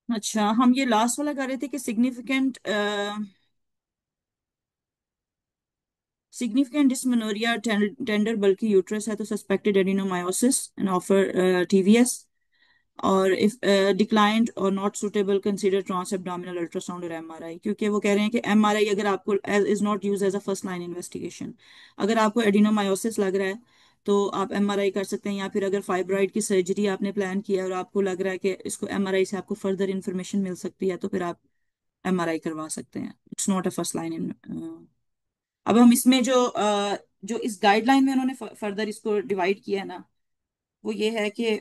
अच्छा, हम ये लास्ट वाला कर रहे थे कि significant dysmenorrhoea tender bulky uterus है तो suspected adenomyosis and offer TVS. और इफ डिक्लाइंड और not suitable consider trans abdominal ultrasound और एमआरआई, क्योंकि वो कह रहे हैं कि एमआरआई अगर आपको is not use as a first line investigation. अगर आपको एडिनोमायोसिस लग रहा है तो आप एमआरआई कर सकते हैं, या फिर अगर फाइब्रॉइड की सर्जरी आपने प्लान किया है और आपको लग रहा है कि इसको एमआरआई से आपको फर्दर इन्फॉर्मेशन मिल सकती है तो फिर आप एमआरआई करवा सकते हैं। It's not a first line in. अब हम इसमें जो इस गाइडलाइन में उन्होंने फर्दर इसको डिवाइड किया है ना, वो ये है कि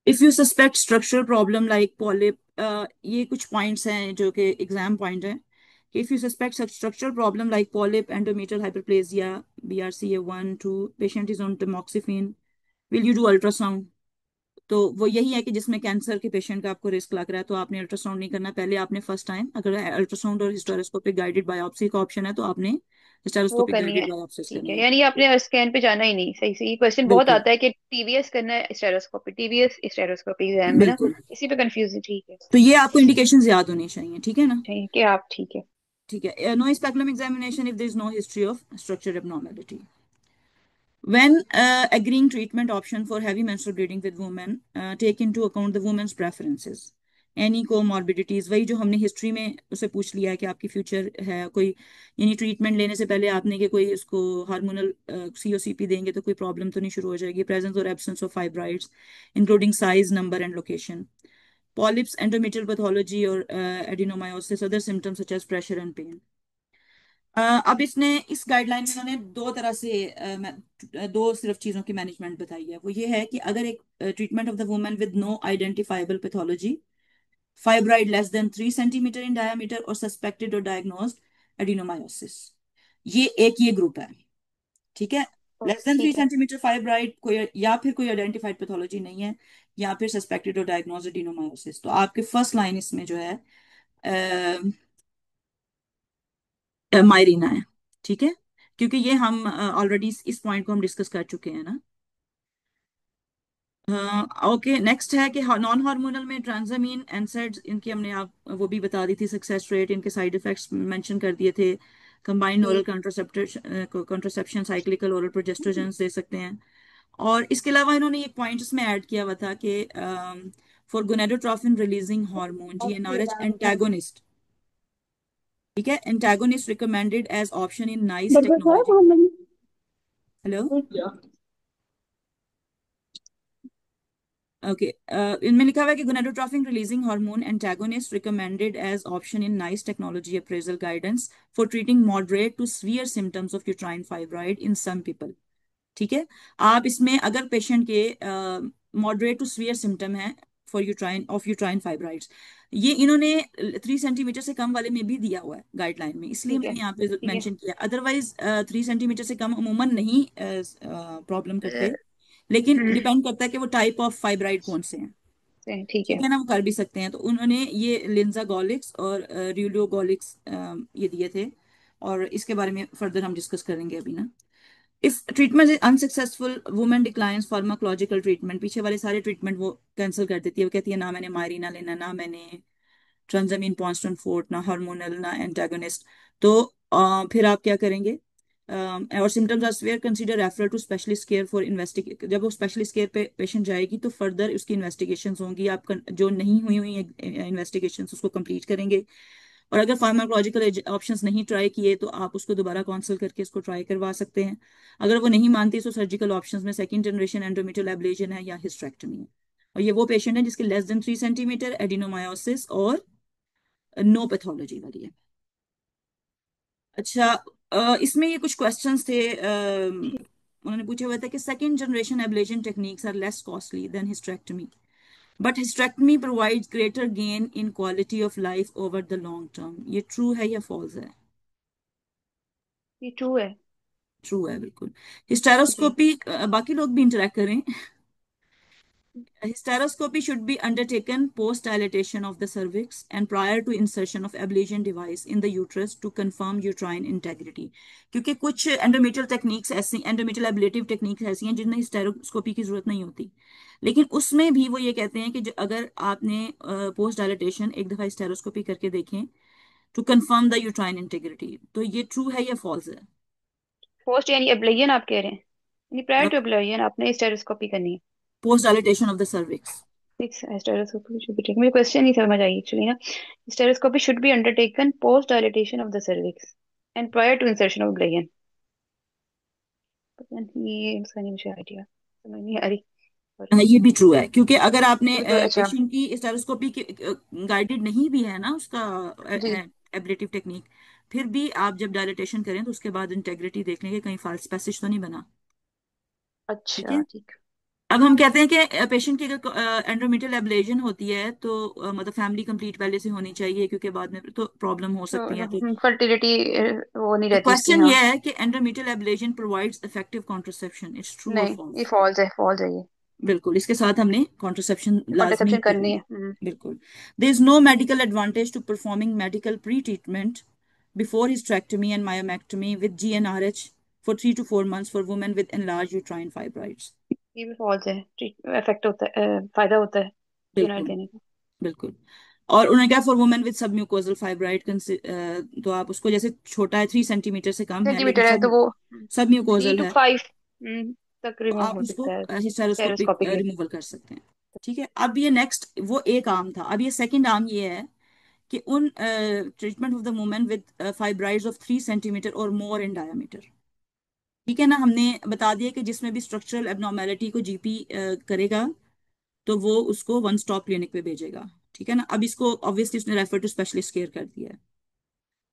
if you suspect structural problem like polyp, ये कुछ पॉइंट्स हैं जो कि एग्जाम पॉइंट हैं कि if you suspect structural problem like polyp endometrial hyperplasia BRCA 1 2 patient is on tamoxifen, will you do ultrasound. तो वो यही है कि जिसमें कैंसर के पेशेंट का आपको रिस्क लग रहा है तो आपने अल्ट्रासाउंड नहीं करना पहले। आपने फर्स्ट टाइम अगर अल्ट्रासाउंड और हिस्टोरोस्कोपिक गाइडेड बायोप्सी का ऑप्शन है तो आपने वो हिस्टोरोस्कोपिक करनी गाइडेड है। बायोप्सिस ठीक करनी है, है। यानी आपने स्कैन पे जाना ही नहीं। सही से ये क्वेश्चन बहुत बिल्कुल। आता है कि टीवीएस करना है स्टेरोस्कोपी, टीवीएस स्टेरोस्कोपी एग्जाम में ना। बिल्कुल। इसी पे कंफ्यूज है। ठीक है। तो ये आपको इंडिकेशन याद होनी चाहिए, ठीक है ना। ठीक है आप, ठीक है। ठीक है। No speculum examination if there is no history of structure abnormality. When agreeing treatment option for heavy menstrual bleeding with women, take into account the woman's preferences, any comorbidities, वही जो हमने हिस्ट्री में उसे पूछ लिया है कि आपकी फ्यूचर है कोई, यानी ट्रीटमेंट लेने से पहले आपने कि कोई इसको हार्मोनल COCP देंगे तो कोई प्रॉब्लम तो नहीं शुरू हो जाएगी, प्रेजेंस और absence of fibroids including size number and location, polyps endometrial pathology और adenomyosis, other symptoms such as pressure and pain. अब इसने इस गाइडलाइन में इन्होंने दो तरह से दो सिर्फ चीजों की मैनेजमेंट बताई है। वो ये है कि अगर एक treatment of the women with no identifiable pathology, fibroid less than 3 centimetre in diameter और सस्पेक्टेड और डायग्नोस्ड एडिनोमायोसिस, ये ग्रुप है। ठीक है। लेस देन थ्री ठीक है। सेंटीमीटर फाइब्राइड कोई या फिर कोई आइडेंटिफाइड पैथोलॉजी नहीं है, या फिर सस्पेक्टेड और डायग्नोस्ड एडिनोमायोसिस, तो आपके फर्स्ट लाइन इसमें जो है मायरीना है। ठीक है, क्योंकि ये हम ऑलरेडी इस पॉइंट को हम डिस्कस कर चुके हैं ना। ओके, नेक्स्ट है कि नॉन हार्मोनल में ट्रांजामीन एनसाइड्स, इनकी हमने आप वो भी बता दी थी सक्सेस रेट, इनके साइड इफेक्ट्स मेंशन कर दिए थे। कंबाइंड ओरल ठीक। कॉन्ट्रासेप्शन, साइक्लिकल ओरल प्रोजेस्ट्रोजेंस दे सकते हैं। और इसके अलावा इन्होंने एक पॉइंट इसमें ऐड किया हुआ था कि for gonadotrophin releasing hormone GnRH antagonist, ठीक है, antagonist recommended as option in NICE technology. Hello. Okay, इनमें लिखा हुआ है कि gonadotropin releasing hormone antagonist recommended as option in NICE technology appraisal guidance for treating moderate to severe symptoms of uterine fibroid in some people. ठीक है। आप इसमें अगर पेशेंट के मॉडरेट टू सीवियर सिम्टम है फॉर यूट्राइन फाइब्राइड्स, ये इन्होंने 3 centimetre से कम वाले में भी दिया हुआ है गाइडलाइन में, इसलिए ठीक है। मैंने यहाँ पे ठीक है। मेंशन किया। अदरवाइज 3 सेंटीमीटर से कम अमूमन नहीं प्रॉब्लम करते, लेकिन हम्म। डिपेंड करता है कि वो टाइप ऑफ फाइब्राइड कौन से हैं। ठीक ठीक है। है ना, वो कर भी सकते हैं। तो उन्होंने ये लिंजा गॉलिक्स और रियो गॉलिक्स ये दिए थे, और इसके बारे में फर्दर हम डिस्कस करेंगे अभी ना। If treatment is unsuccessful women declines pharmacological treatment, पीछे वाले सारे ट्रीटमेंट वो कैंसिल कर देती है। वो कहती है ना मैंने मायरीना लेना, ना मैंने ट्रांजामीन पॉन्स्टन फोर्ट, ना हार्मोनल, ना एंटागोनिस्ट। तो फिर आप क्या करेंगे? और symptoms are severe consider referral to specialist care for investigate, जब वो स्पेशलिस्ट केयर पे पेशेंट जाएगी तो फर्दर उसकी इन्वेस्टिगेशन होंगी। आप जो नहीं हुई हुई इन्वेस्टिगेशन उसको कंप्लीट करेंगे, और अगर फार्माकोलॉजिकल ऑप्शंस नहीं ट्राई किए तो आप उसको दोबारा काउंसिल करके इसको ट्राई करवा सकते हैं। अगर वो नहीं मानती तो सर्जिकल ऑप्शंस में सेकंड जनरेशन एंडोमेट्रियल एब्लेशन है या हिस्ट्रेक्टमी है। और ये वो पेशेंट है जिसके लेस देन 3 सेंटीमीटर एडिनोमायोसिस और नो पैथोलॉजी वाली है। अच्छा, इसमें ये कुछ क्वेश्चंस थे। उन्होंने पूछा हुआ था कि second generation ablation techniques are less costly than hysterectomy, but hysterectomy provides greater gain in quality of life over the long term. ये ट्रू है या फॉल्स है? ये ट्रू है। ट्रू है बिल्कुल। जी। हिस्टेरोस्कोपी बाकी लोग भी इंटरेक्ट करें। Hysteroscopy should be undertaken post dilatation of the cervix and prior to insertion of ablation device in the uterus to confirm uterine integrity. क्योंकि कुछ एंडोमेट्रियल टेक्निक्स ऐसी, एंडोमेट्रियल एब्लेटिव टेक्निक्स ऐसी हैं जिनमें हिस्टेरोस्कोपी की जरूरत नहीं होती, लेकिन उसमें भी वो ये कहते हैं कि अगर आपने पोस्ट डायलिटेशन एक दफा हिस्टेरोस्कोपी करके देखें to confirm the uterine integrity, तो ये ट्रू है या फॉल्स है? पोस्ट यानी एब्लेशन आप कह रहे हैं? यानी प्रायर टू एब्लेशन आपने स्टेरोस्कोपी करनी है? Post dilatation of the cervix. Hysteroscopy should be taken, मेरे क्वेश्चन नहीं समझ आई एक्चुअली ना। Hysteroscopy should be undertaken post dilatation of the cervix and prior to insertion of ablation. पता नहीं, ये इसका नहीं मुझे आइडिया, समझ नहीं आ रही। सॉरी। ये भी ट्रू है, क्योंकि अगर आपने ये भी तो अच्छा। पेशेंट की स्टेरोस्कोपी की गाइडेड नहीं भी है ना उसका जी। एब्लेटिव टेक्निक, फिर भी आप जब डायलिटेशन करें तो उसके बाद इंटेग्रिटी देख लेंगे कहीं फॉल्स पैसेज तो नहीं बना। ठीक है। अच्छा ठीक। अब हम कहते हैं कि पेशेंट की अगर एंडोमेट्रियल एब्लेशन होती है तो मतलब फैमिली कंप्लीट पहले से होनी चाहिए, क्योंकि बाद में तो प्रॉब्लम हो सकती है। तो तो फर्टिलिटी वो नहीं रहती उसकी, क्वेश्चन हाँ। ये है कि endometrial ablation provides effective contraception, it's true और नहीं, ये फॉल्स? फॉल्स है, फॉल्स है ये। बिल्कुल, इसके साथ हमने कॉन्ट्रसेप्शन लाजमी कॉन्ट्रसेप्शन करनी करनी है। है। बिल्कुल। There is no medical advantage to performing medical pre treatment before hysterectomy and myomectomy with GnRH for 3 to 4 months for women with enlarged uterine fibroids. ये भी फॉल्स है, इफेक्ट होता है, फायदा होता है जीएनआर बिल्कुल। देने का। बिल्कुल। और उन्होंने क्या, for women with submucosal fibroid, तो आप उसको, जैसे छोटा है 3 सेंटीमीटर से कम है लेकिन सेंटीमीटर है सब तो वो थ्री सबम्यूकोजल टू है, फाइव तक तो रिमूव आप हो उसको सकता है हिस्टेरोस्कोपिक स्टेरोस्कोपिकली। रिमूवल कर सकते हैं। ठीक है। अब ये नेक्स्ट, वो एक आर्म था, अब ये सेकंड आर्म ये है कि उन treatment of the women with fibroids of 3 centimetre और मोर इन डायमीटर। ठीक है ना, हमने बता दिया कि जिसमें भी स्ट्रक्चरल एबनॉर्मेलिटी को जीपी करेगा तो वो उसको वन स्टॉप क्लिनिक पे भेजेगा। ठीक है ना, अब इसको ऑब्वियसली उसने रेफर टू स्पेशलिस्ट केयर कर दिया है।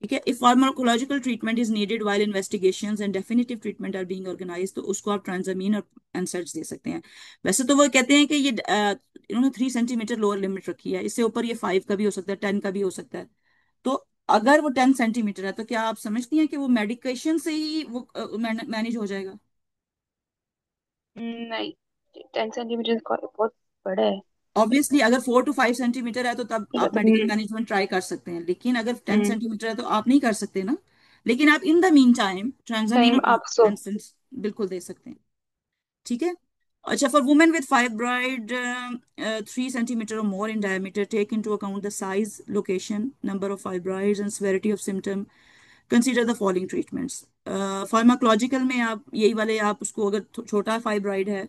ठीक है। If pharmacological treatment is needed while investigations and definitive treatment are being organised, तो उसको आप ट्रांजामीन और एनसैड्स दे सकते हैं। वैसे तो वो कहते हैं कि ये इन्होंने 3 सेंटीमीटर लोअर लिमिट रखी है, इससे ऊपर ये 5 का भी हो सकता है, 10 का भी हो सकता है। तो अगर वो 10 सेंटीमीटर है तो क्या आप समझती हैं कि वो मेडिकेशन से ही वो मैनेज हो जाएगा? नहीं, 10 सेंटीमीटर बहुत बड़ा है। ऑब्वियसली अगर 4 to 5 सेंटीमीटर है तो तब आप मेडिकल हम्म। मैनेजमेंट ट्राई कर सकते हैं, लेकिन अगर टेन हम्म। सेंटीमीटर है तो आप नहीं कर सकते ना। लेकिन आप in the meantime transamin time और आप सो। पेंसिल्स बिल्कुल दे सकते हैं। ठीक है। अच्छा, for women with fibroid 3 centimetre और more in diameter, take into account the size, location, number of fibroids and severity of symptom, consider the following treatments. Pharmacological में आप यही वाले, आप उसको अगर छोटा फाइब्रॉइड है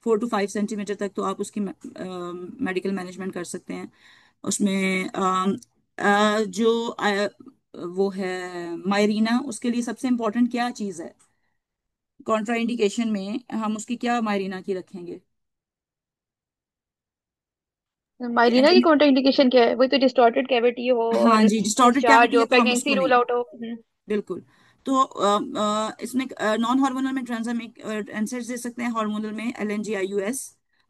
4 to 5 सेंटीमीटर तक, तो आप उसकी मेडिकल मैनेजमेंट कर सकते हैं। उसमें जो वो है मायरीना, उसके लिए सबसे इम्पोर्टेंट क्या चीज़ है कॉन्ट्राइंडिकेशन में, हम उसकी क्या मायरीना की रखेंगे? कि माइलीना की कॉन्ट्रा इंडिकेशन क्या है? वही तो, डिस्टॉर्टेड कैविटी हो हाँ और जी, डिस्टॉर्टेड डिस्चार्ज कैविटी हो, है तो हम प्रेगनेंसी उसको रूल नहीं। आउट हो। बिल्कुल। तो इसमें नॉन हार्मोनल में ट्रांजामिक एंसर्स दे सकते हैं, हार्मोनल में LNGIUS,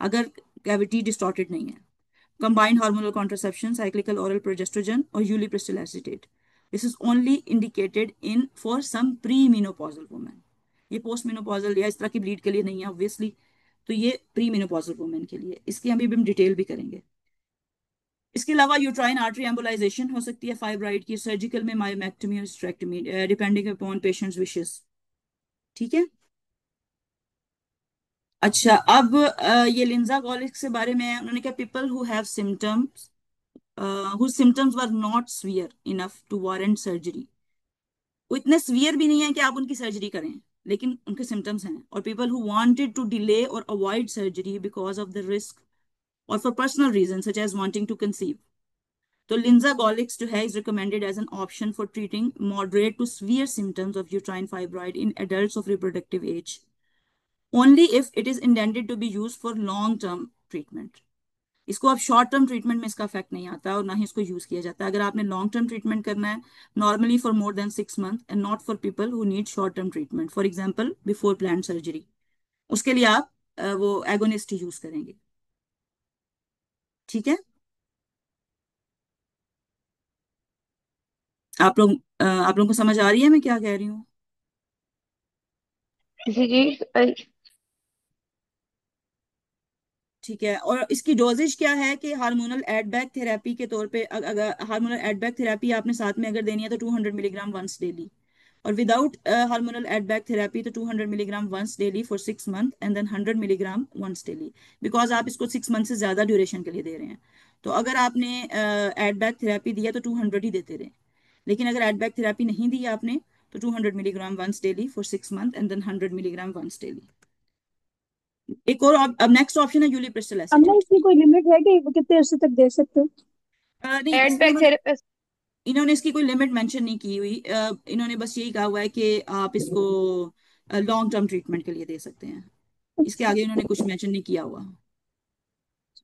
अगर कैविटी डिस्टॉर्टेड नहीं है। Combined hormonal contraception, cyclical oral progestogen, or ulipristal acetate. This is only indicated in for some premenopausal women. ये पोस्ट मेनोपॉजल या इस तरह की ब्लीड के लिए नहीं है ऑब्वियसली, तो ये प्री मेनोपॉजल वुमेन के लिए, इसकी अभी भी हम डिटेल भी करेंगे। इसके अलावा यूट्राइन आर्टरी एम्बोलाइजेशन हो सकती है फाइब्राइड की, सर्जिकल में मायोमेक्टमी और hysterectomy depending upon patients wishes. ठीक है। अच्छा, अब ये लिंजा गॉलिक के बारे में उन्होंने कहा, people who have symptoms whose symptoms were not severe enough to warrant surgery, वो इतने सीवियर भी नहीं है कि आप उनकी सर्जरी करें, लेकिन उनके सिम्टम्स हैं, और people who wanted to delay और avoid surgery because of the risk और for personal reason such as wanting to conceive, तो लिंजा गॉलिक्स जो है is recommended as an option for treating moderate to severe symptoms of uterine fibroid in adults of reproductive age, only if it is intended to be use for long term treatment. इसको अब short term treatment में इसका effect नहीं आता और ना ही इसको use किया जाता है। अगर आपने लॉन्ग टर्म ट्रीटमेंट करना है, normally for more than 6 month and not for people who need short term treatment, for example before plan surgery, उसके लिए आप वो एगोनिस्ट यूज करेंगे। ठीक है। आप लोगों को समझ आ रही है मैं क्या कह रही हूँ? जी जी। ठीक है, और इसकी डोजेज क्या है कि हार्मोनल एडबैक थेरेपी के तौर पे अगर हार्मोनल एडबैक थेरेपी आपने साथ में अगर देनी है तो 200 मिलीग्राम वंस डेली, और विदाउट हार्मोनल एडबैक थेरेपी तो 200 milligram once daily for 6 month and then 100 milligram once daily, because आप इसको 6 मंथ से ज्यादा ड्यूरेशन के लिए दे रहे हैं। तो अगर आपने एडबैक थेरेपी दिया तो 200 ही देते रहे, लेकिन अगर एडबैक थेरेपी नहीं दी आपने तो 200 milligram once daily for 6 month and then 100 milligram once daily. एक और अब नेक्स्ट ऑप्शन है यूलिप्रिस्टल अम्मा एसीटेट। इसकी कोई लिमिट है कि कितने अर्से तक दे सकते हो? नहीं, इसमें एडबैक थेरेपी। इन्होंने इसकी कोई लिमिट मेंशन नहीं की हुई। इन्होंने बस यही कहा हुआ है कि आप इसको लॉन्ग टर्म ट्रीटमेंट के लिए दे सकते हैं। इसके अच्छा, आगे इन्होंने कुछ मेंशन नहीं किया हुआ।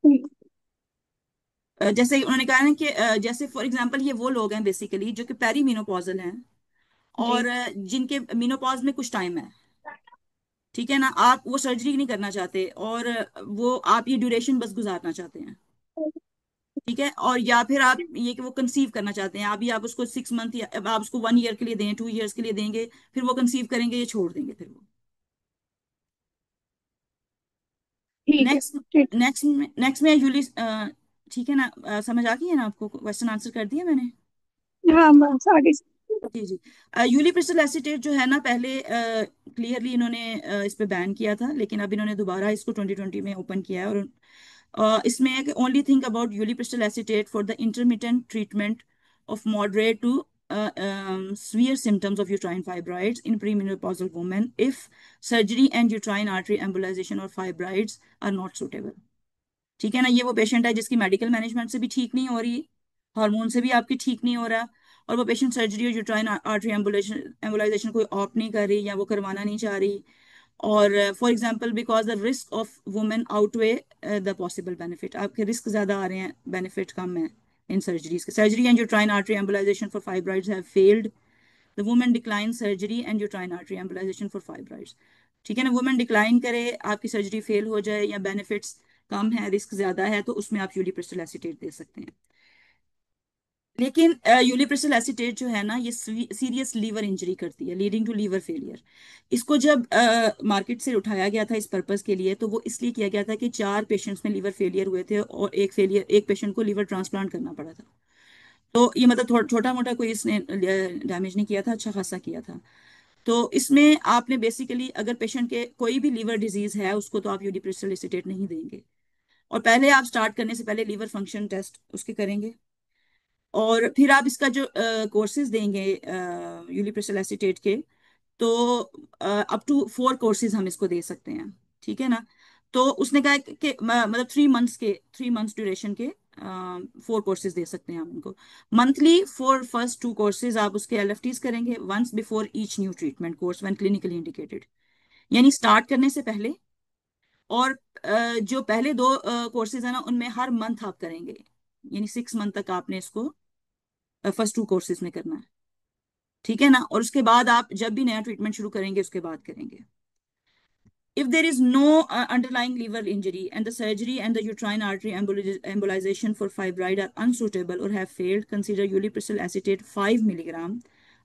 ठीक। जैसे उन्होंने कहा है कि जैसे फॉर एग्जांपल ये वो लोग हैं बेसिकली जो कि पेरी मीनोपॉजल हैं, जी। और जिनके मीनोपॉज में कुछ टाइम है, ठीक है ना, आप वो सर्जरी नहीं करना चाहते, और वो आप ये ड्यूरेशन बस गुजारना चाहते हैं, ठीक है, और या फिर आप ये कि वो कंसीव करना चाहते हैं, अभी आप उसको 6 मंथ या अब आप उसको 1 ईयर के लिए दें, 2 ईयर्स के लिए देंगे, फिर वो कंसीव करेंगे या छोड़ देंगे फिर वो। ठीक है। नेक्स्ट ठीक। नेक्स्ट नेक्स्ट में यूली, ठीक है ना, समझ आ गई है ना आपको, क्वेश्चन आंसर कर दिया मैंने। हाँ बस आगे जी जी। यूलिप्रिस्टल एसीटेट जो है ना, पहले क्लियरली इन्होंने इस पे बैन किया था, लेकिन अब इन्होंने दोबारा इसको 2020 में ओपन किया है, और इसमें है कि only think about ulipristal acetate for the intermittent treatment of moderate to severe symptoms of uterine fibroids in premenopausal women if surgery and uterine artery embolization or fibroids are not suitable। ठीक है ना, ये वो patient है जिसकी medical management से भी ठीक नहीं हो रही, हार्मोन से भी आपकी ठीक नहीं हो रहा, और वो पेशेंट सर्जरी और यूट्राइन आर्टरी एम्बोलाइजेशन कोई ऑप्ट नहीं कर रही या वो करवाना नहीं चाह रही, और for example because the risk of women outweigh the possible benefit, आपके रिस्क ज्यादा आ रहे हैं, बेनिफिट कम है इन सर्जरीज के। Surgery and uterine artery embolisation for fibroids have failed, the women decline surgery and uterine artery embolisation for fibroids. ठीक है ना, women decline करे, आपकी सर्जरी फेल हो जाए या बेनिफिट्स कम है, रिस्क ज्यादा है, तो उसमें आप यूलिप्रिस्टल एसीटेट दे सकते हैं। लेकिन यूलिप्रिस्टल एसीटेट जो है ना, ये सीरियस लीवर इंजरी करती है, लीडिंग टू लीवर फेलियर। इसको जब मार्केट से उठाया गया था इस पर्पस के लिए, तो वो इसलिए किया गया था कि 4 पेशेंट्स में लीवर फेलियर हुए थे और एक पेशेंट को लीवर ट्रांसप्लांट करना पड़ा था। तो ये मतलब छोटा मोटा कोई इसने डैमेज नहीं किया था, अच्छा खासा किया था। तो इसमें आपने बेसिकली अगर पेशेंट के कोई भी लीवर डिजीज है उसको तो आप यूलिप्रिस्टल एसीटेट नहीं देंगे, और पहले आप स्टार्ट करने से पहले लीवर फंक्शन टेस्ट उसके करेंगे, और फिर आप इसका जो कोर्सेज देंगे यूलिप्रिस्टल एसीटेट के, तो अप टू 4 कोर्सेज हम इसको दे सकते हैं, ठीक है ना। तो उसने कहा कि मतलब 3 मंथ्स के 3 मंथ्स ड्यूरेशन के 4 कोर्सेज दे सकते हैं हम उनको। मंथली फॉर फर्स्ट 2 कोर्सेज आप उसके एलएफटीज करेंगे once before each new treatment course when clinically indicated, यानी स्टार्ट करने से पहले, और जो पहले 2 कोर्सेज है ना उनमें हर मंथ आप करेंगे, यानी 6 मंथ तक आपने इसको फर्स्ट 2 कोर्सेज में करना है, ठीक है ना, और उसके बाद आप जब भी नया ट्रीटमेंट शुरू करेंगे उसके बाद करेंगे। If there is no underlying liver injury and the surgery and the uterine artery embolization for fibroid are unsuitable or have failed, consider ulipristal acetate 5 milligram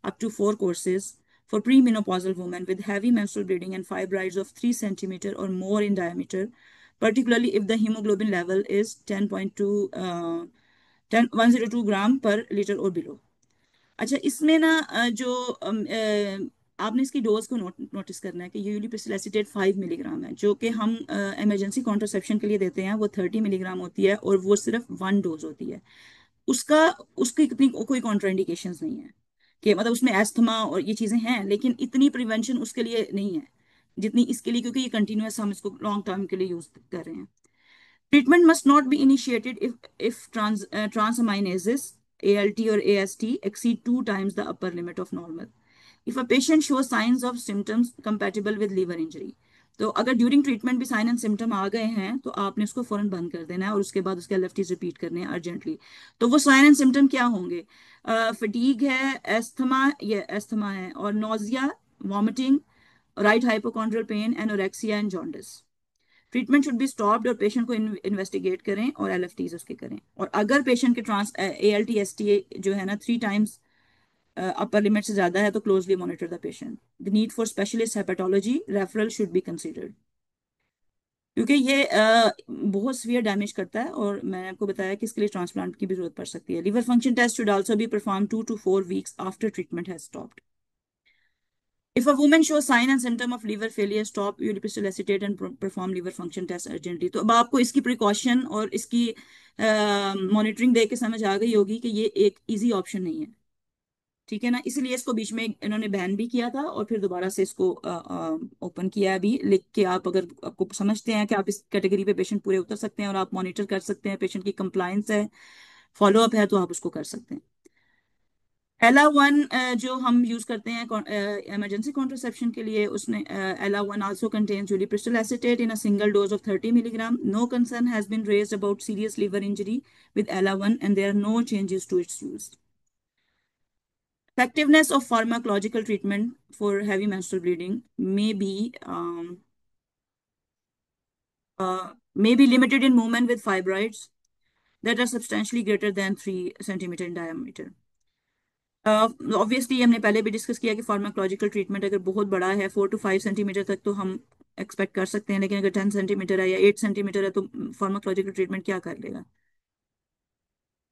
up to 4 courses for premenopausal women with heavy menstrual bleeding and fibroids of 3 centimeter or more in diameter, particularly if the hemoglobin level is 10.2 102 gram per liter or below। अच्छा, इसमें ना आपने इसकी dose को notice करना है कि यूलिप्रिस्टल acetate 5 milligram है, जो कि हम इमरजेंसी कॉन्ट्रासेप्शन के लिए देते हैं, वो 30 मिलीग्राम होती है, और वो सिर्फ 1 डोज होती है। उसका उसकी इतनी कोई कॉन्ट्राइंडिकेशंस नहीं है कि मतलब उसमें एस्थमा और ये चीज़ें हैं, लेकिन इतनी प्रिवेंशन उसके लिए नहीं है जितनी इसके लिए, क्योंकि ये कंटिन्यूस हम इसको लॉन्ग टर्म के लिए यूज कर रहे हैं। Treatment must not be initiated if transaminases, ALT or AST, exceed 2 times the upper limit of normal. If a patient shows signs of symptoms compatible with liver injury, तो अगर during treatment भी sign and symptom आ गए हैं तो आपने उसको फौरन बंद कर देना है, और उसके बाद उसके एलएफटीज रिपीट करने हैं अर्जेंटली। तो वो साइन एंड सिम्टम क्या होंगे? फटीग है, एस्थमा, ये एस्थमा है, और nausea, vomiting, right hypochondrial pain, anorexia and jaundice. Treatment should be stopped और पेशेंट को इन्वेस्टिगेट करें और एलएफटीज उसके करें, और अगर पेशेंट के ट्रांस एएलटी एसटी जो है ना 3 टाइम्स अपर लिमिट से ज्यादा है तो closely monitor the patient. The need for specialist hepatology referral should be considered. क्योंकि ये बहुत सीवियर डैमेज करता है, और मैंने आपको बताया कि इसके लिए ट्रांसप्लांट की भी जरूरत पड़ सकती है। Liver function test should also be perform 2 to 4 weeks after treatment has stopped. If a woman shows sign and symptom of liver failure, stop ulipristal acetate and perform liver function test urgently। तो अब आपको इसकी precaution और इसकी monitoring देख के समझ आ गई होगी कि ये एक इजी ऑप्शन नहीं है, ठीक है ना। इसलिए इसको बीच में इन्होंने बैन भी किया था और फिर दोबारा से इसको ओपन किया है अभी, लिख के। आप अगर आपको समझते हैं कि आप इस कैटेगरी पे पेशेंट पूरे उतर सकते हैं और आप मॉनिटर कर सकते हैं, पेशेंट की कंप्लायंस है, फॉलोअप है, तो आप उसको कर सकते हैं। एला 1 जो हम यूज करते हैं इमरजेंसी कॉन्ट्रासेप्शन के लिए, उसने ella 1 also contains ulipristal acetate in a single dose of 30 mg। No concern has been raised about serious liver injury with ella 1 and there are no changes to its use. Effectiveness of pharmacological treatment for heavy menstrual bleeding may be limited in women with fibroids that are substantially greater than 3 centimeter in diameter। Obviously हमने पहले भी discuss किया कि pharmacological treatment अगर बहुत बड़ा है, 4 to 5 centimetre तक, तो हम एक्सपेक्ट कर सकते हैं, लेकिन अगर 10 सेंटीमीटर है या 8 सेंटीमीटर है, तो फार्माकोलॉजिकल ट्रीटमेंट क्या कर लेगा।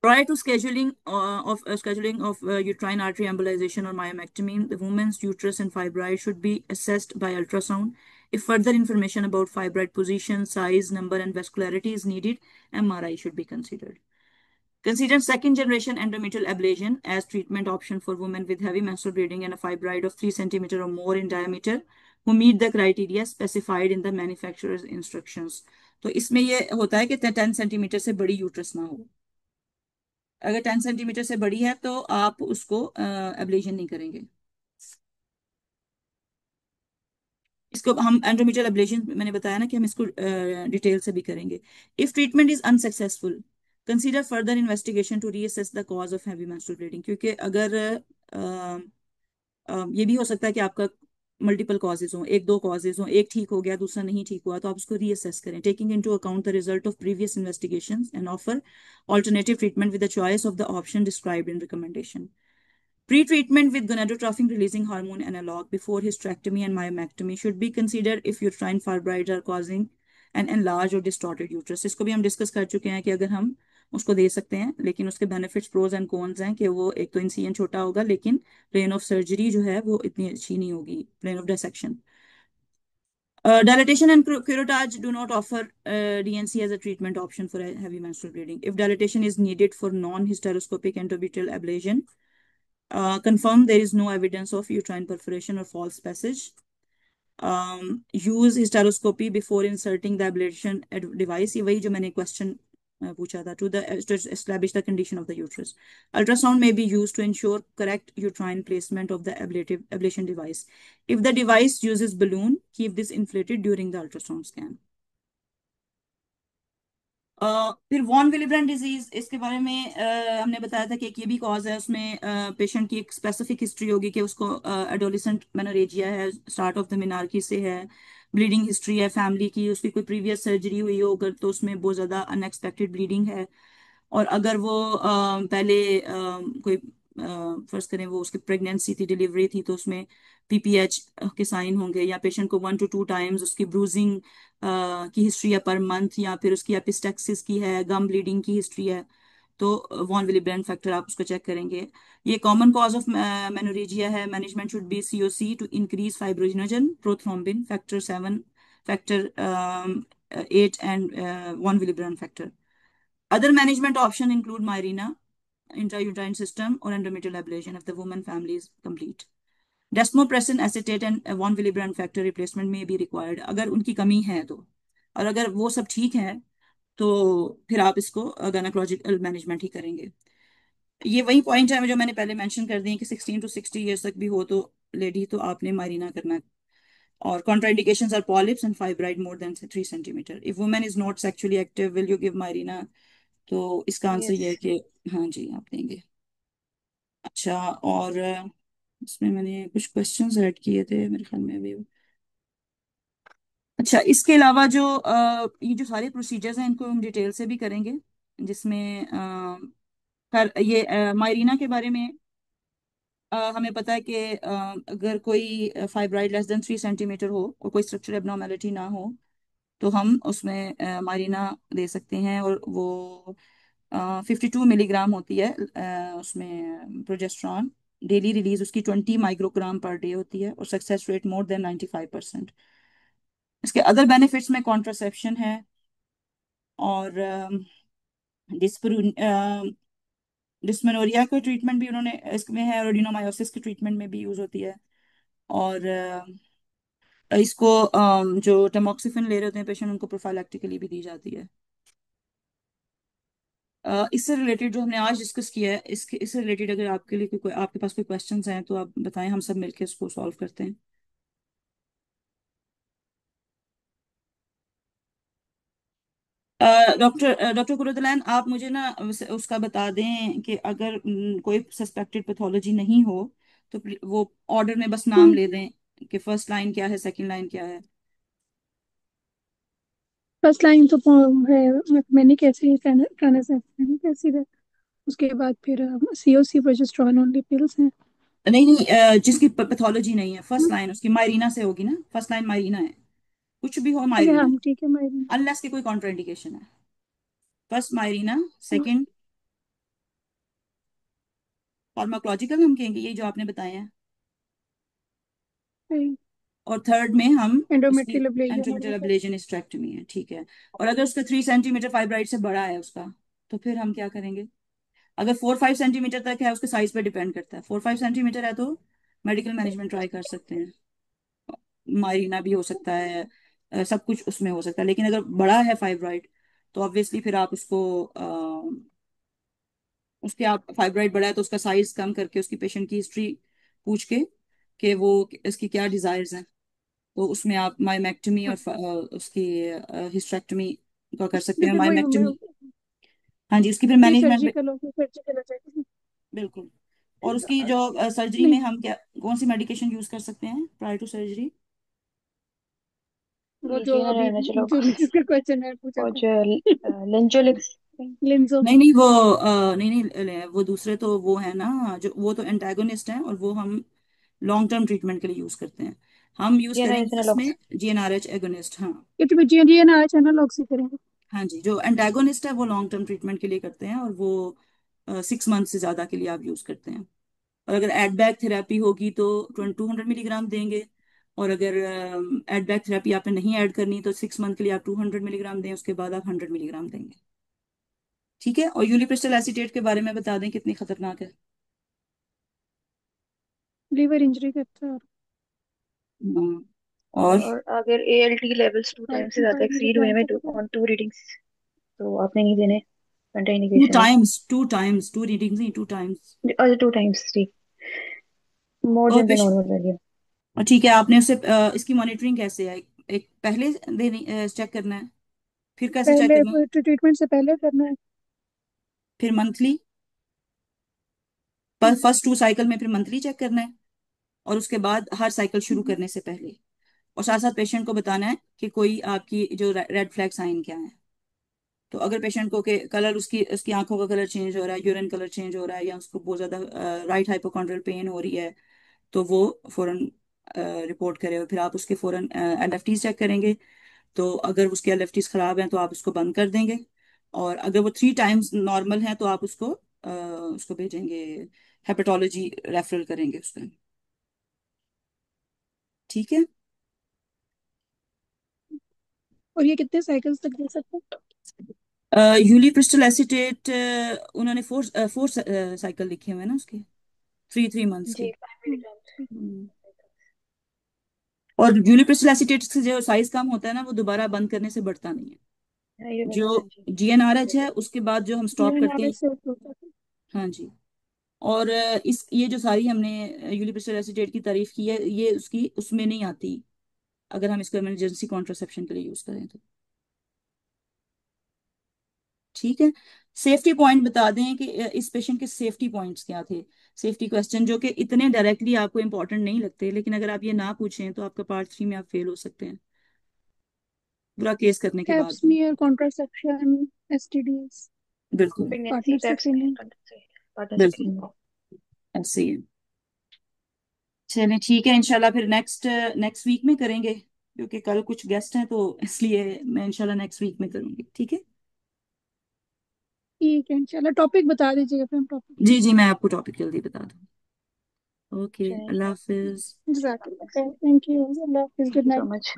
Prior to scheduling of uterine artery embolization or myomectomy, the woman's uterus and fibroid should be assessed by ultrasound. If further information about fibroid position, size, number, and vascularity is needed, MRI should be considered. Consider second generation endometrial ablation as treatment option for women with heavy menstrual bleeding and a fibroid of 3 centimeter or more in diameter who meet the criteria specified in the manufacturer's instructions। तो इसमें ये होता है कि 10 centimetre से बड़ी uterus ना हो। अगर 10 सेंटीमीटर से बड़ी है तो आप उसको एब्लेशन नहीं करेंगे। इसको हम एंडोमेट्रियल एब्लेशन, मैंने बताया ना कि हम इसको डिटेल से भी करेंगे। If treatment is unsuccessful, consider further investigation to reassess the cause of heavy menstrual bleeding. क्योंकि अगर ये भी हो सकता है कि आपका मल्टीपल कॉजेज हो, एक दो कॉजेज हो, एक ठीक हो गया दूसरा नहीं ठीक हुआ, तो आप उसको रीअसेस करें, taking into account the result of previous investigations and offer alternative treatment with the choice of the option described in recommendation. Pre-treatment with gonadotropin releasing hormone analog before hysterectomy and myomectomy should be considered if uterine fibroids are causing an enlarged or distorted uterus। इसको भी हम discuss कर चुके हैं कि अगर हम उसको दे सकते हैं, लेकिन उसके बेनिफिट्स, प्रोज एंड कॉन्स हैं कि वो एक तो इंसिजन छोटा होगा, लेकिन प्लेन ऑफ सर्जरी जो है वो इतनी अच्छी नहीं होगी, plane of dissection. Dilatation and curettage do not offer DNC as a treatment option for heavy menstrual bleeding. If dilatation is needed for non-hysteroscopic endometrial ablation, confirm there is no evidence of uterine perforation or false passage. Use hysteroscopy before inserting the ablation device। ये वही जो मैंने question पूछा था, to establish the condition of the uterus। Ultrasound may be used to ensure correct uterine placement of the ablation device। If the device uses balloon, keep this inflated during the ultrasound scan। फिर von विलिब्रेंड disease, इसके बारे में हमने बताया था कि एक ये भी कॉज है। उसमें पेशेंट की एक स्पेसिफिक हिस्ट्री होगी कि उसको एडोलिसेंट मेनोरेजिया है, स्टार्ट ऑफ द मेनार्की से है, ब्लीडिंग हिस्ट्री है फैमिली की, उसकी कोई प्रीवियस सर्जरी हुई हो अगर, तो उसमें बहुत ज़्यादा अनएक्सपेक्टेड ब्लीडिंग है। और अगर वो पहले कोई फर्ज करें वो उसकी प्रेगनेंसी थी, डिलीवरी थी, तो उसमें पीपीएच के साइन होंगे, या पेशेंट को 1 to 2 times उसकी ब्रूजिंग की हिस्ट्री है पर मंथ, या फिर उसकी एपिस्टेक्सिस की है, गम ब्लीडिंग की हिस्ट्री है, तो वॉन विलिब्रेंड फैक्टर आप उसको चेक करेंगे। ये कॉमन कॉज ऑफ मेनोरेजिया है। Management should be COC to increase fibrinogen, prothrombin, factor 7, factor 8 and von Willebrand factor. Other management options include Mirena, intrauterine system, or endometrial ablation if the woman family is complete। Desmopressin acetate and von Willebrand factor replacement may be required अगर उनकी कमी है तो। और अगर वो सब ठीक है तो फिर आप इसको गायनेकोलॉजिकल मैनेजमेंट ही करेंगे। ये वही पॉइंट है जो मैंने पहले मेंशन कर दिए कि 16 to 60 years तक भी हो तो लेडी, तो आपने मायरीना करना है। और contraindications are polyps and fibroid more than 3 centimeter। If woman is not sexually active, will you give Mirena? तो इसका आंसर ये है Yes। कि हाँ जी, आप देंगे। अच्छा, और इसमें मैंने कुछ क्वेश्चंस ऐड किए थे मेरे ख्याल में अभी। अच्छा, इसके अलावा जो ये जो सारे प्रोसीजर्स हैं इनको हम डिटेल से भी करेंगे, जिसमें ये मायरीना के बारे में हमें पता है कि अगर कोई फाइब्राइड लेस देन 3 सेंटीमीटर हो और कोई स्ट्रक्चर एबनॉर्मेलिटी ना हो, तो हम उसमें मारीना दे सकते हैं, और वो 52 मिलीग्राम होती है उसमें प्रोजेस्ट्रॉन। डेली रिलीज उसकी 20 माइक्रोग्राम पर डे होती है, और सक्सेस रेट मोर देन 95%। इसके अदर बेनिफिट्स में कॉन्ट्रासेप्शन है, और डिस्मेनोरिया का ट्रीटमेंट भी उन्होंने इसमें है, और एडिनोमायोसिस के ट्रीटमेंट में भी यूज होती है। और इसको जो टमोक्सिफिन ले रहे होते हैं पेशेंट, उनको प्रोफाइलैक्टिकली भी दी जाती है। इससे रिलेटेड जो हमने आज डिस्कस किया है, इससे रिलेटेड अगर आपके लिए कोई आपके पास कोई क्वेश्चंस हैं तो आप बताएं, हम सब मिलकर इसको सॉल्व करते हैं। डॉक्टर कुरतलैन, आप मुझे ना उसका बता दें कि अगर कोई सस्पेक्टेड पैथोलॉजी नहीं हो तो वो ऑर्डर में बस नाम ले दें कि फर्स्ट लाइन क्या है, सेकंड लाइन क्या है। फर्स्ट लाइन तो है मैंने कैसे ट्रांसएक्शन कैसी है। उसके बाद फिर COC प्रोजेस्टेरोन ओनली पिल्स हैं। नहीं नहीं, जिसकी पैथोलॉजी नहीं है, फर्स्ट लाइन उसकी मायरीना से होगी ना, फर्स्ट लाइन मायरीना है, कुछ भी हो अच्छा मायरीना, हाँ ठीक है मैं अनलेस की कोई कॉन्ट्राइंडिकेशन है। फर्स्ट मायरीना, सेकंड फार्माकोलॉजिकल हम कहेंगे ये जो आपने बताए हैं, और थर्ड में हम उसकी एंडोमेट्रियल अब्लेशन एंट्रोमेटल होने अब्लेशन हिस्टेरेक्टमी है, ठीक है। और अगर उसका 3 सेंटीमीटर फाइब्राइड से बड़ा है उसका, तो फिर हम क्या करेंगे? अगर 4-5 सेंटीमीटर तक है, उसके साइज पे डिपेंड करता है, 4-5 सेंटीमीटर है तो मेडिकल मैनेजमेंट ट्राई कर सकते हैं, माइरीना भी हो सकता है, सब कुछ उसमें हो सकता है। लेकिन अगर बड़ा है फाइब्राइड, तो ऑब्वियसली फिर आप उसको उसके आप फाइब्राइड बड़ा है तो उसका साइज कम करके उसकी पेशेंट की हिस्ट्री पूछ के कि वो इसकी क्या डिजायर्स हैं, तो उसमें आप मायोमेक्टमी और उसकी हिस्टेरेक्टमी का कर सकते हैं, फिर वही मैं मायोमेक्टमी। हाँ जी, उसकी फिर प्री मैनेजमेंट। सर्जिकल हो सर्जिकल हो जाएगा। बिल्कुल। और उसकी जो सर्जरी नहीं में हम क्या कौन सी मेडिकेशन यूज कर सकते हैं प्रायर टू सर्जरी? वो ये जो जीना अभी रहना चलो। जो जिसका क्वेश्चन है पूछा और था। जो लेंजोलिक्स। लिंजो। नहीं नहीं, वो नहीं नहीं, वो दूसरे तो वो है ना, जो वो तो एंटागोनिस्ट हैं, और वो हम लॉन्ग टर्म ट्रीटमेंट के लिए यूज करते हैं। हम यूज जीना करेंगे इसमें इथेनॉल। GnRH agonist. हाँ। ये तो जी ना आज एनालॉग से करेंगे। हाँ जी, जो एंटागोनिस्ट है वो लॉन्ग टर्म ट्रीटमेंट के लिए करते हैं, और वो 6 मंथ से ज्यादा के लिए आप यूज करते हैं। और अगर एडबैक थेरेपी होगी तो 200 मिलीग्राम देंगे, और अगर एडबैक थेरेपी आपने नहीं ऐड करनी तो 6 मंथ के लिए आप 200 मिलीग्राम दें, उसके बाद आप 100 मिलीग्राम देंगे। ठीक है। और यूनिप्रिस्टल एसीटेट के बारे में बता दें कितनी खतरनाक है। लीवर इंजरी करता है। हाँ, और और अगर ALT लेवल्स 2 टाइम से ज्यादा 5 एक्सीड हुए मिलीग्राम में करता है। ऑन 2 रीडिंग्स, तो आपने नहीं देने। टू कंट्राइंडिकेशन है। टाइम्स टू टाइम्स 2 रीडिंग्स नहीं, 2 टाइम्स। अच्छा 2 टाइम्स ठीक। मोर और देन द नॉर्मल वैल्यू। ठीक है, आपने उसे इसकी मॉनिटरिंग कैसे है? एक पहले देनी चेक करना है, फिर कैसे चेक पहले करना है? ट्रीटमेंट से पहले करना है। फिर मंथली, पर फर्स्ट 2 साइकिल में फिर मंथली चेक करना है, और उसके बाद हर साइकिल शुरू करने से पहले। और साथ साथ पेशेंट को बताना है कि कोई आपकी जो रेड फ्लैग साइन क्या है। तो अगर पेशेंट को के कलर उसकी उसकी आंखों का कलर चेंज हो रहा है, यूरिन कलर चेंज हो रहा है, या उसको बहुत ज्यादा राइट हाइपोकॉन्ड्रियल पेन हो रही है, तो वो फौरन रिपोर्ट करे, और फिर आप उसके फौरन LFTs चेक करेंगे। तो अगर उसके LFTs खराब हैं तो आप उसको बंद कर देंगे, और अगर वो 3 टाइम्स नॉर्मल है तो आप उसको भेजेंगे, हेपेटोलॉजी रेफरल करेंगे उसका। ठीक है। और ये कितने साइकिल्स तक दे सकते हैं? यूलिप्रिस्टल एसीटेट उन्होंने 4 साइकिल लिखे हुए हैं ना उसके, 3 3 मंथ्स के। जी 5 मिलीग्राम। हम्म। और यूलिप्रिस्टल एसीटेट से जो साइज कम होता है ना, वो दोबारा बंद करने से बढ़ता नहीं है। हाँ ये मैंने, हाँ जो जी। GnRH है उसके बाद जो हम ये स्टॉप करते नारे हैं। से होता है। हाँ जी। और इस ये जो सारी हमने यूलिप्रिस्टल एसीटेट की तारीफ की है, ये उसकी उसमें नहीं आती अगर हम इसको इमरजेंसी कॉन्ट्रासेप्शन के लिए यूज करें तो। ठीक है। सेफ्टी पॉइंट बता दें कि इस पेशेंट के सेफ्टी पॉइंट्स क्या थे। सेफ्टी क्वेश्चन जो कि इतने डायरेक्टली आपको इंपॉर्टेंट नहीं लगते, लेकिन अगर आप ये ना पूछें तो आपका पार्ट 3 में आप फेल हो सकते हैं, पूरा केस करने के पैप बाद भी। स्मीयर कॉन्ट्रासेप्शन STDs बिल्कुल। Pregnancy partner pap screening. Partner बिल्कुल स्क्रीनिंग। ऐसे ही है। चलिए ठीक है, इंशाल्लाह फिर नेक्स्ट नेक्स्ट वीक में करेंगे। क्योंकि कल कुछ गेस्ट हैं, तो इसलिए मैं इंशाल्लाह नेक्स्ट वीक में करूंगी। ठीक है। ठीक है, इंशाल्लाह टॉपिक बता दीजिएगा, फिर हम टॉपिक। जी जी, मैं आपको टॉपिक जल्दी बता दूँ। ओके, चलिए, अल्लाह हाफिज। जज़ाकल्लाह खैर, थैंक यू, अल्लाह हाफिज़, thank good you so night. Much.